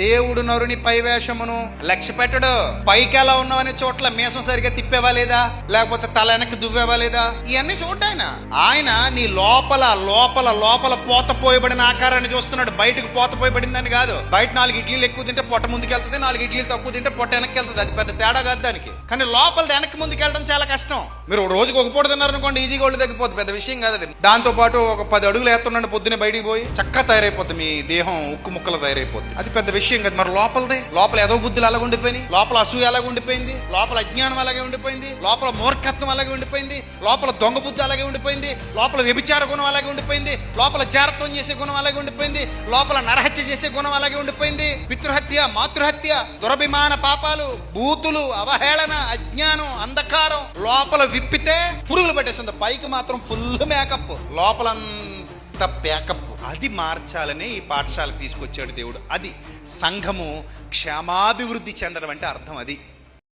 దేవుడు నరుని పై వేషమును లక్ష్య పెట్టడు. పైకి ఎలా ఉన్నావనే చోట్ల మీసం సరిగా తిప్పేవా లేదా, లేకపోతే తల వెనక్కి దువ్వేవా లేదా, ఇవన్నీ చూడ్డాయన. ఆయన నీ లోపల లోపల లోపల పోత పోయబడిన ఆకారాన్ని చూస్తున్నాడు. బయటకు పోత పోయబడిందని కాదు. బయట 4 ఇడ్లీలు ఎక్కువ తింటే పొట్ట ముందుకు వెళ్తుంది, 4 ఇడ్లీలు తక్కువ తింటే పొట్ట వెనక్కి వెళ్తుంది. అది పెద్ద తేడా కాదు దానికి. కానీ లోపల వెనక్కి ముందుకు వెళ్ళడం చాలా కష్టం. మీరు రోజుకి ఒక పూట తిన్నారనుకోండి, ఈజీగా ఒళ్ళు తగ్గిపోతుంది, పెద్ద విషయం కాదు అది. దాంతో పాటు ఒక 10 అడుగులు వేస్తున్నాడు పొద్దున్నే బయటికి పోయి చక్కగా తయారైపోతుంది, మీ దేహం ఉక్కు ముక్కలు తయారైపోతుంది. అది పెద్ద విషయం కాదు. మరి లోపలదే, లోపల ఏదో బుద్ధులు అలాగ ఉండిపోయినాయి, లోపల అసూయ అలాగే ఉండిపోయింది, లోపల అజ్ఞానం అలాగే ఉండిపోయింది, లోపల మూర్ఖత్వం అలాగే ఉండిపోయింది, లోపల దొంగ బుద్ధి అలాగే ఉండిపోయింది, లోపల వ్యభిచార గుణం అలాగే ఉండిపోయింది, లోపల జారత్వం చేసే గుణం అలాగే ఉండిపోయింది, లోపల నరహత్య చేసే గుణం అలాగే ఉండిపోయింది, పితృహత్య, మాతృహత్య, దురభిమాన పాపాలు, బూతులు, అవహేళన, అజ్ఞానం, అంధకారం లోపల విప్పితే పురుగులు పట్టేస్తుంది. పైకి మాత్రం ఫుల్ మేకప్, లోపలంతా ప్యాకప్. అది మార్చాలనే ఈ పాఠశాలకు తీసుకొచ్చాడు దేవుడు. అది సంఘము క్షేమాభివృద్ధి చెందడం అంటే అర్థం అది.